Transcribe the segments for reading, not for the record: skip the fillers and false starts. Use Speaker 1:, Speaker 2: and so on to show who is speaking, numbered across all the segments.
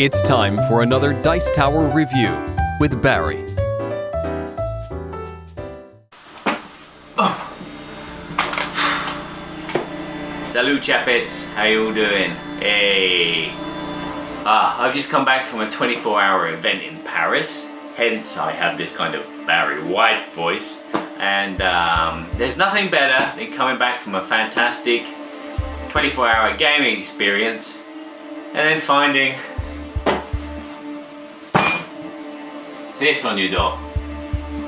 Speaker 1: It's time for another Dice Tower review with Barry.
Speaker 2: Salut chappets, how you all doing? Hey! I've just come back from a 24-hour event in Paris, hence I have this kind of Barry White voice. And there's nothing better than coming back from a fantastic 24-hour gaming experience and then finding this on your door.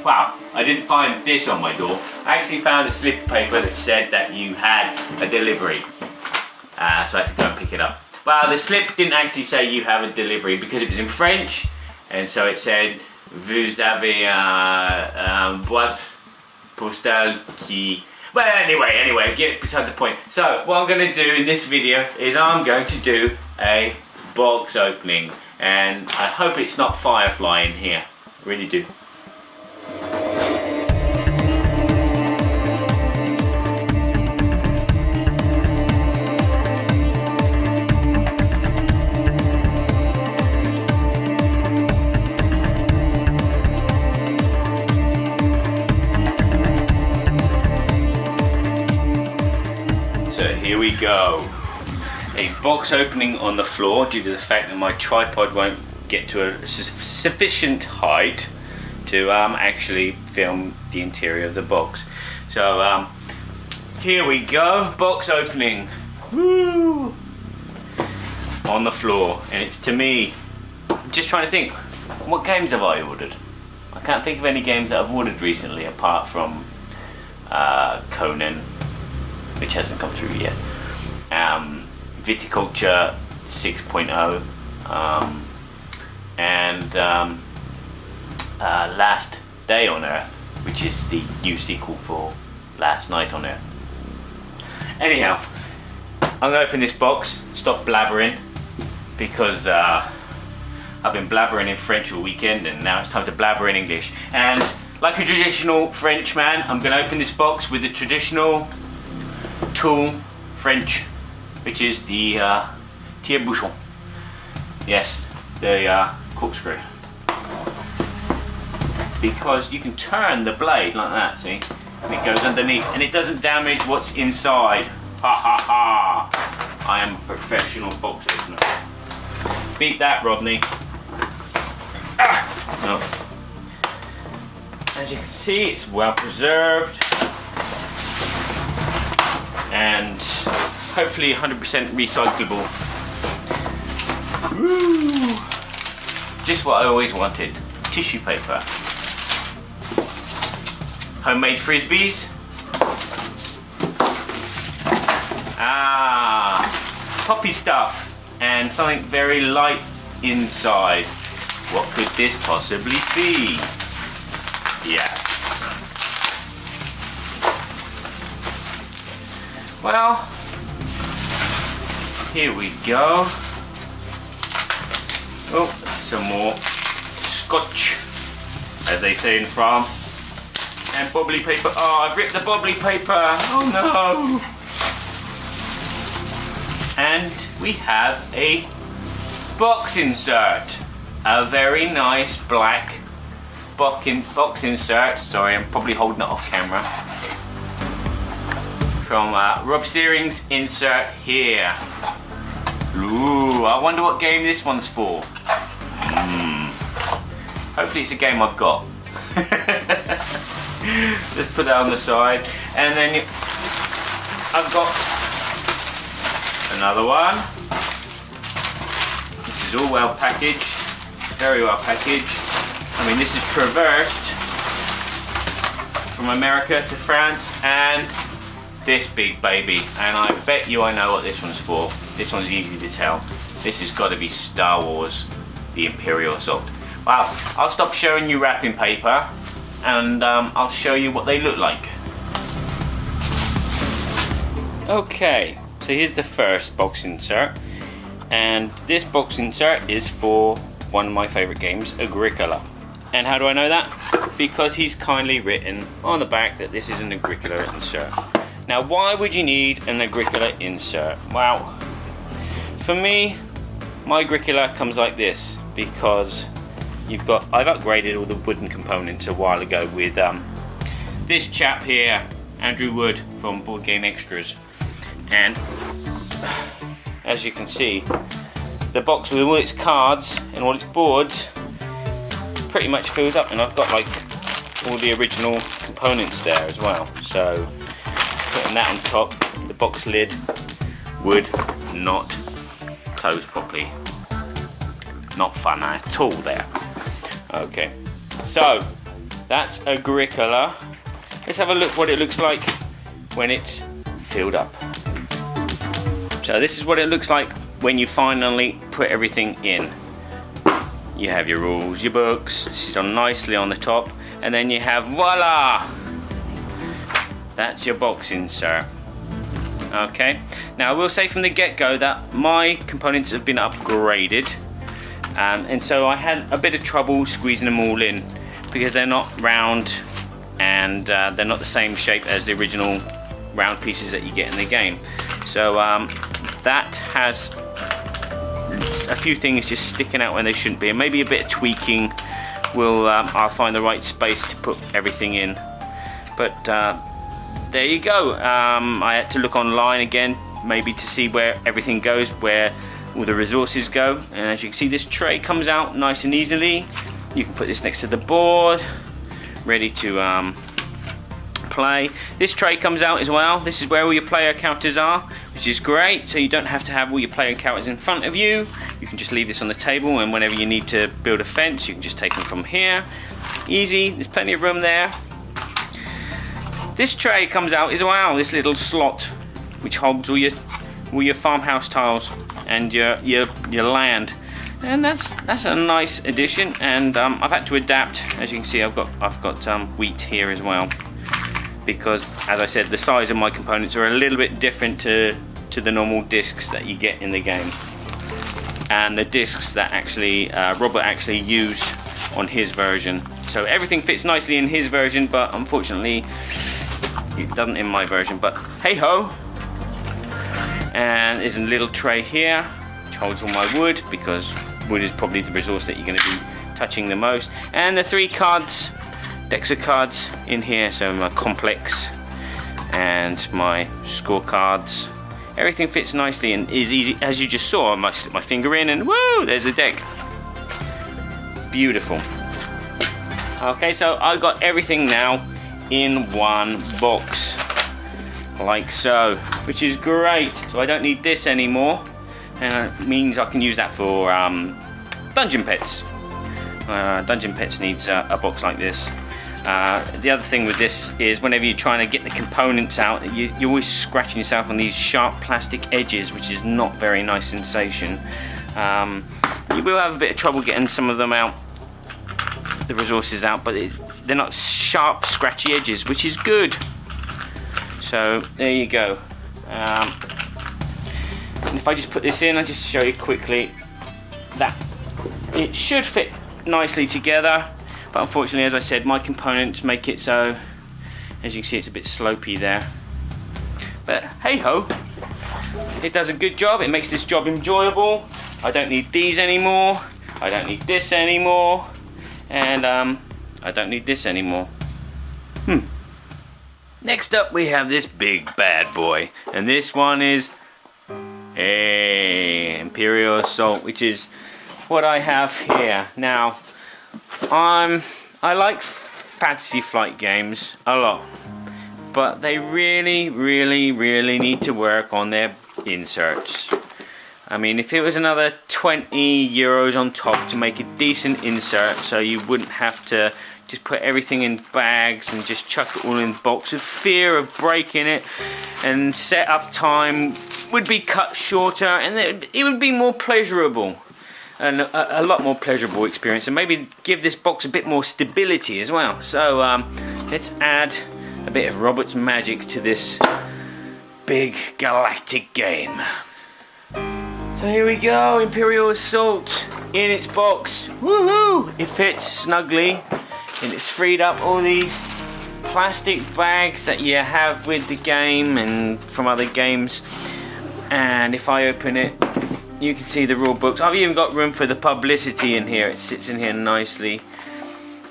Speaker 2: Wow, I didn't find this on my door. I actually found a slip of paper that said that you had a delivery. So I had to go and pick it up. Well, the slip didn't actually say you have a delivery because it was in French, and so it said vous avez un boîte postale qui... Well, anyway, get beside the point. So what I'm going to do in this video is I'm going to do a box opening, and I hope it's not Firefly in here. I really do. Here we go. A box opening on the floor due to the fact that my tripod won't get to a sufficient height to actually film the interior of the box. So here we go, box opening. Woo! On the floor, and it's to me. I'm just trying to think, what games have I ordered? I can't think of any games that I've ordered recently apart from Conan, which hasn't come through yet. Viticulture 6.0 and Last Day on Earth, which is the new sequel for Last Night on Earth. Anyhow, I'm going to open this box, stop blabbering, because I've been blabbering in French all weekend and now it's time to blabber in English. And like a traditional French man, I'm going to open this box with the traditional tool French, which is the tire-bouchon. Yes, the corkscrew. Because you can turn the blade like that, see? And it goes underneath, and it doesn't damage what's inside. Ha ha ha! I am a professional box opener. Beat that, Rodney. No. As you can see, it's well preserved. And hopefully 100% recyclable. Woo! Just what I always wanted. Tissue paper. Homemade frisbees. Poppy stuff. And something very light inside. What could this possibly be? Yeah. Well, here we go. Oh, some more scotch, as they say in France. And bubbly paper. Oh, I've ripped the bubbly paper. Oh no. And we have a box insert. A very nice black box insert. Sorry, I'm probably holding it off camera. From Rob Searing's insert here. Ooh, I wonder what game this one's for. Hopefully it's a game I've got. Let's put that on the side. And then I've got another one. This is all well packaged. Very well packaged. I mean, this is traversed from America to France and this big baby, and I bet you I know what this one's for. This one's easy to tell. This has got to be Star Wars, the Imperial Assault. Wow, I'll stop showing you wrapping paper and I'll show you what they look like. Okay, so here's the first box insert, and this box insert is for one of my favourite games, Agricola. And how do I know that? Because he's kindly written on the back that this is an Agricola insert. Now, why would you need an Agricola insert? Well, for me, my Agricola comes like this because I've upgraded all the wooden components a while ago with this chap here, Andrew Wood from Board Game Extras, and as you can see, the box with all its cards and all its boards pretty much fills up, and I've got like all the original components there as well. So putting that on top, the box lid would not close properly. Not fun at all there. Okay, so that's Agricola. Let's have a look what it looks like when it's filled up. So this is what it looks like when you finally put everything in. You have your rules, your books, sit on nicely on the top, and then you have, voila! That's your box insert. Okay, now I will say from the get-go that my components have been upgraded, and so I had a bit of trouble squeezing them all in because they're not round and they're not the same shape as the original round pieces that you get in the game. So that has a few things just sticking out when they shouldn't be, and maybe a bit of tweaking will I'll find the right space to put everything in. But there you go. I had to look online again, maybe to see where everything goes, where all the resources go, and as you can see, this tray comes out nice and easily. You can put this next to the board, ready to play. This tray comes out as well. This is where all your player counters are, which is great, so you don't have to have all your player counters in front of you. You can just leave this on the table, and whenever you need to build a fence, you can just take them from here. Easy, there's plenty of room there. This tray comes out as well, this little slot which holds all your farmhouse tiles and your land, and that's a nice addition. And I've had to adapt. As you can see, I've got wheat here as well, because as I said, the size of my components are a little bit different to the normal discs that you get in the game, and the discs that actually Robert actually used on his version. So everything fits nicely in his version, but unfortunately it doesn't in my version, but hey ho. And there's a little tray here which holds all my wood, because wood is probably the resource that you're going to be touching the most. And the 3 cards, decks of cards in here, so my complex and my scorecards. Everything fits nicely and is easy. As you just saw, I might slip my finger in and woo, there's the deck. Beautiful. Okay, so I got everything now in one box, like so, which is great. So I don't need this anymore, and it means I can use that for Dungeon Pets. Dungeon Pets needs a box like this. The other thing with this is whenever you're trying to get the components out, you're always scratching yourself on these sharp plastic edges, which is not very nice sensation. You will have a bit of trouble getting some of them out, the resources out, but they're not sharp, scratchy edges, which is good. So there you go. And if I just put this in, I'll just show you quickly that it should fit nicely together, but unfortunately, as I said, my components make it so, as you can see, it's a bit slopey there. But hey ho, it does a good job. It makes this job enjoyable. I don't need these anymore, I don't need this anymore, and I don't need this anymore. Next up we have this big bad boy, and this one is Imperial Assault, which is what I have here. Now, I like Fantasy Flight games a lot, but they really need to work on their inserts. I mean, if it was another 20 euros on top to make a decent insert, so you wouldn't have to just put everything in bags and just chuck it all in the box with fear of breaking it, and setup time would be cut shorter, and it would be more pleasurable, and a lot more pleasurable experience, and maybe give this box a bit more stability as well. So let's add a bit of Robert's magic to this big galactic game. So here we go, Imperial Assault in its box. Woohoo! It fits snugly, and it's freed up all these plastic bags that you have with the game and from other games. And if I open it,
Speaker 3: you can see the rule books. I've even got room for the publicity in here. It sits in here nicely.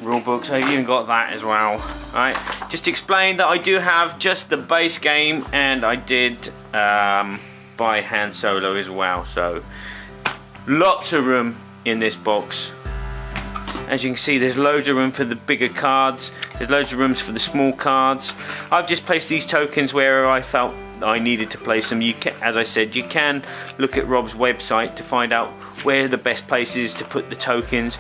Speaker 3: Rule books, I've even got that as well. Right, just to explain that I do have just the base game, and I did buy Han Solo as well. So lots of room in this box. As you can see, there's loads of room for the bigger cards. There's loads of rooms for the small cards. I've just placed these tokens where I felt I needed to place them. You can, as I said, you can look at Rob's website to find out where the best place is to put the tokens.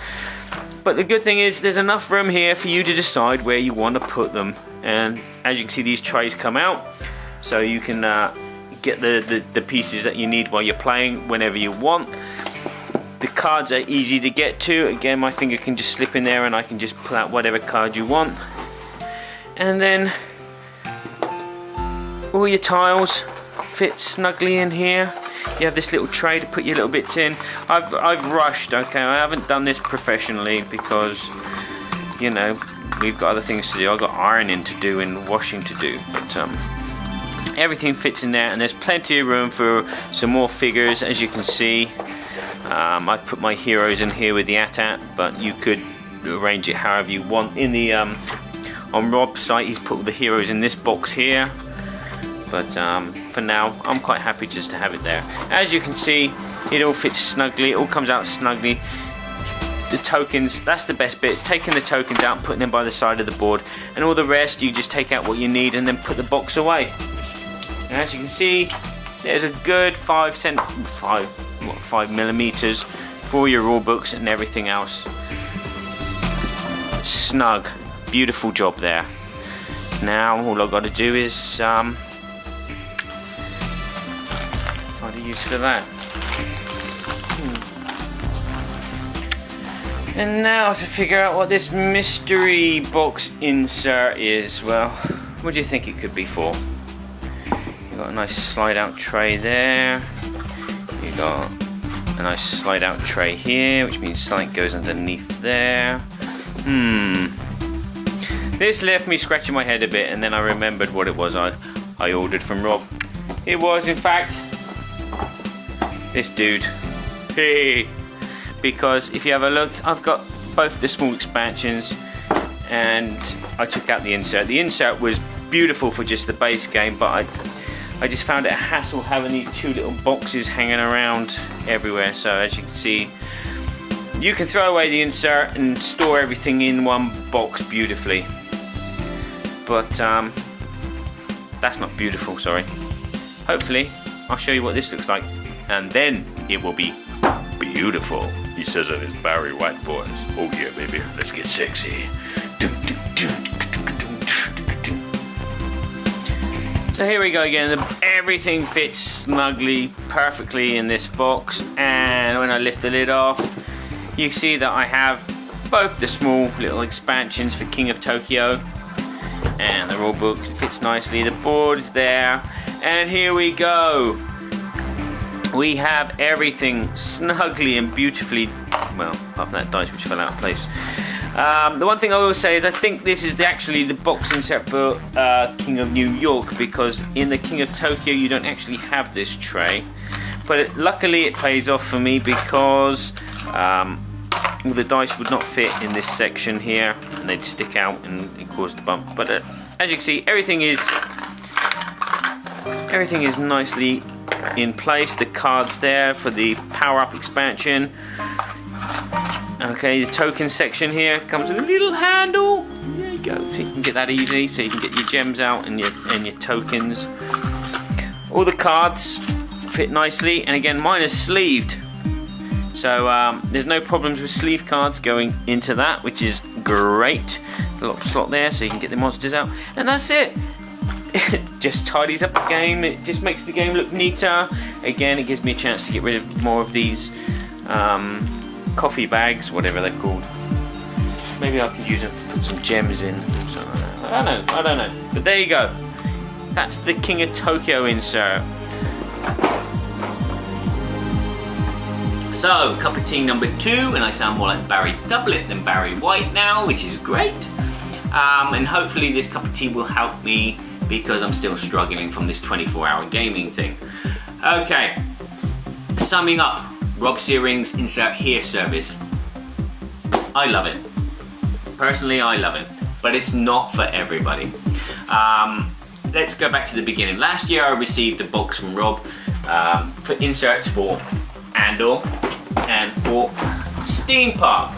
Speaker 3: But the good thing is there's enough room here for you to decide where you want to put them. And as you can see, these trays come out, so you can get the pieces that you need while you're playing whenever you want. The cards are easy to get to. Again, my finger can just slip in there and I can just pull out whatever card you want. And then all your tiles fit snugly in here. You have this little tray to put your little bits in. I've rushed, okay, I haven't done this professionally because, you know, we've got other things to do. I've got ironing to do and washing to do. But everything fits in there, and there's plenty of room for some more figures, as you can see. I've put my heroes in here with the AT-AT, but you could arrange it however you want. In the on Rob's site, he's put the heroes in this box here, but for now I'm quite happy just to have it there. As you can see, it all fits snugly, it all comes out snugly. The tokens, that's the best bit, it's taking the tokens out and putting them by the side of the board, and all the rest you just take out what you need and then put the box away. And as you can see, there's a good 5 millimeters for your rule books and everything else. Snug, beautiful job there. Now all I've got to do is find a use for that. And now to figure out what this mystery box insert is. Well, what do you think it could be for? You've got a nice slide out tray there. You've got a nice slide out tray here, which means something goes underneath there. This left me scratching my head a bit, and then I remembered what it was I ordered from Rob. It was, in fact, this dude. Hey! Because if you have a look, I've got both the small expansions, and I took out the insert. The insert was beautiful for just the base game, but I just found it a hassle having these two little boxes hanging around everywhere. So as you can see, you can throw away the insert and store everything in one box beautifully. But that's not beautiful, sorry. Hopefully, I'll show you what this looks like, and then it will be beautiful. He says it is Barry White boys. Oh yeah, baby, let's get sexy. So here we go again. Everything fits snugly, perfectly in this box, and when I lift the lid off, you see that I have both the small little expansions for King of Tokyo, and the rule book fits nicely. The board is there, and here we go. We have everything snugly and beautifully, well, apart from that dice which fell out of place. The one thing I will say is I think this is actually the box insert for King of New York, because in the King of Tokyo you don't actually have this tray. But luckily it pays off for me, because all the dice would not fit in this section here, and they'd stick out and it caused a bump. But as you can see, everything is nicely in place. The cards there for the power-up expansion. Okay, the token section here comes with a little handle. There you go, so you can get that easy, so you can get your gems out and your tokens. All the cards fit nicely, and again, mine is sleeved, so there's no problems with sleeve cards going into that, which is great. A little slot there, so you can get the monsters out, and that's it. It just tidies up the game. It just makes the game look neater. Again, it gives me a chance to get rid of more of these coffee bags, whatever they're called. Maybe I could use them to put some gems in. I don't know. But there you go. That's the King of Tokyo insert. So, cup of tea number 2, and I sound more like Barry Doublet than Barry White now, which is great. And hopefully this cup of tea will help me, because I'm still struggling from this 24-hour gaming thing. Okay,
Speaker 2: summing up Rob Searing's Insert Here service, I love it. Personally, I love it, but it's not for everybody. Let's go back to the beginning. Last year I received a box from Rob for inserts for Andor and for Steam Park.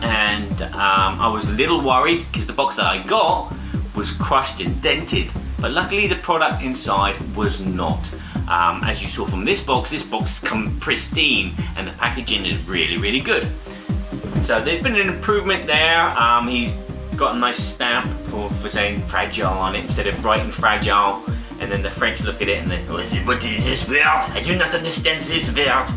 Speaker 2: And I was a little worried because the box that I got was crushed and dented, but luckily the product inside was not. As you saw from this box comes pristine and the packaging is really, really good. So there's been an improvement there. He's got a nice stamp for saying fragile on it instead of bright and fragile, and then the French look at it and they, what is this word? I do not understand this word.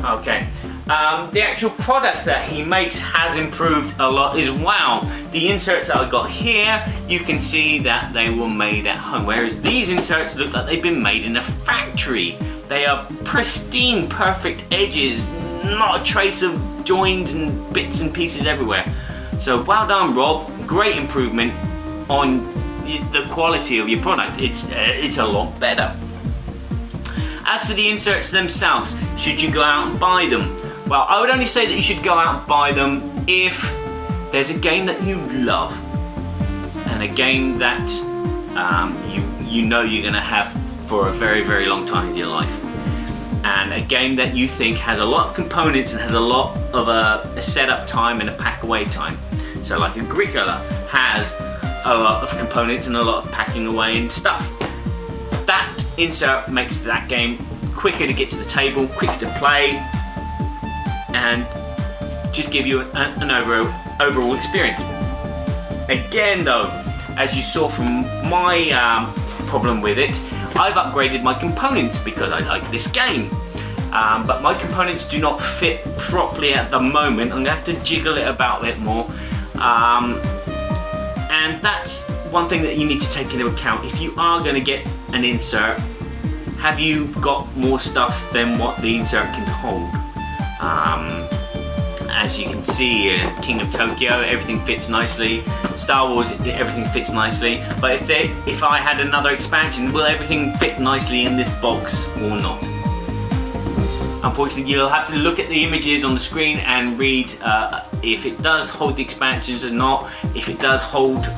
Speaker 2: Okay. The actual product that he makes has improved a lot as well. The inserts that I got here, you can see that they were made at home, whereas these inserts look like they've been made in a factory. They are pristine, perfect edges, not a trace of joins and bits and pieces everywhere. So well done, Rob. Great improvement on the quality of your product. It's a lot better. As for the inserts themselves, should you go out and buy them? Well, I would only say that you should go out and buy them if there's a game that you love and a game that you know you're going to have for a very, very long time in your life, and a game that you think has a lot of components and has a lot of a setup time and a pack away time. So like Agricola has a lot of components and a lot of packing away and stuff. That insert makes that game quicker to get to the table, quicker to play, and just give you an overall experience. Again though, as you saw from my problem with it, I've upgraded my components because I like this game. But my components do not fit properly at the moment. I'm going to have to jiggle it about a bit more. And that's one thing that you need to take into account. If you are going to get an insert, have you got more stuff than what the insert can hold? As you can see, King of Tokyo, everything fits nicely. Star Wars, everything fits nicely. But if I had another expansion, will everything fit nicely in this box or not? Unfortunately, you'll have to look at the images on the screen and read if it does hold the expansions or not, if it does hold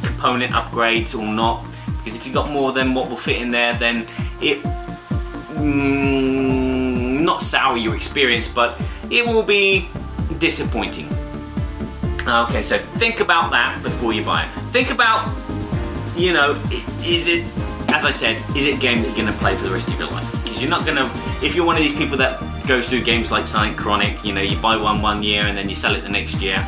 Speaker 2: component upgrades or not. Because if you've got more than what will fit in there, then it not sour your experience, but it will be disappointing. Okay, so think about that before you buy it. Think about, you know, is it, as I said, is it a game that you're going to play for the rest of your life? Because you're not going to, if you're one of these people that goes through games like Sonic Chronic, you know, you buy one year and then you sell it the next year,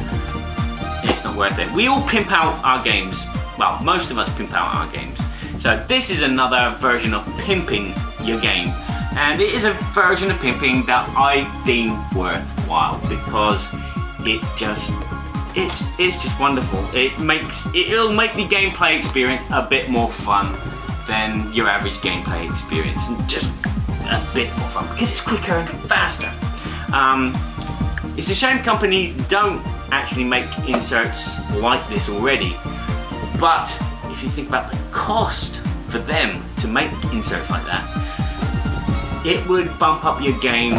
Speaker 2: it's not worth it. We all pimp out our games. Well, most of us pimp out our games. So this is another version of pimping your game. And it is a version of pimping that I deem worthwhile because it's just wonderful. It'll make the gameplay experience a bit more fun than your average gameplay experience, and just a bit more fun because it's quicker and faster. It's a shame companies don't actually make inserts like this already, but if you think about the cost for them to make inserts like that, it would bump up your game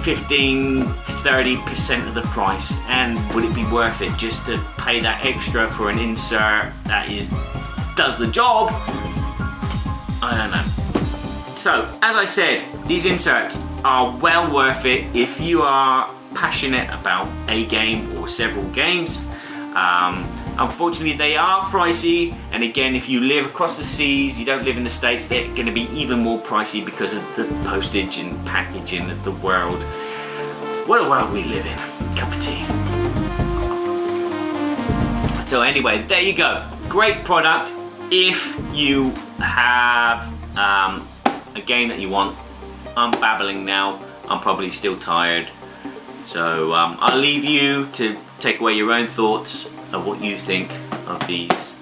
Speaker 2: 15-30% of the price. And would it be worth it just to pay that extra for an insert that does the job? I don't know. So, as I said, these inserts are well worth it if you are passionate about a game or several games. Unfortunately, they are pricey, and again, if you live across the seas, you don't live in the States, they're going to be even more pricey because of the postage and packaging of the world. What a world we live in. Cup of tea. So anyway, there you go. Great product if you have a game that you want. I'm babbling now. I'm probably still tired. So I'll leave you to take away your own thoughts of what you think of these.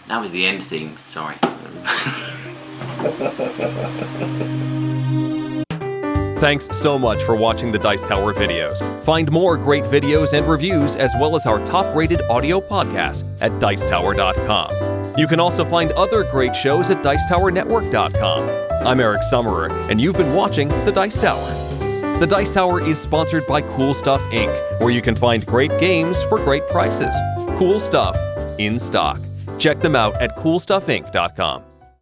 Speaker 2: That was the end theme, sorry.
Speaker 1: Thanks so much for watching the Dice Tower videos. Find more great videos and reviews, as well as our top-rated audio podcast at Dicetower.com. You can also find other great shows at DicetowerNetwork.com. I'm Eric Summerer, and you've been watching The Dice Tower. The Dice Tower is sponsored by Cool Stuff Inc., where you can find great games for great prices. Cool stuff in stock. Check them out at CoolStuffInc.com.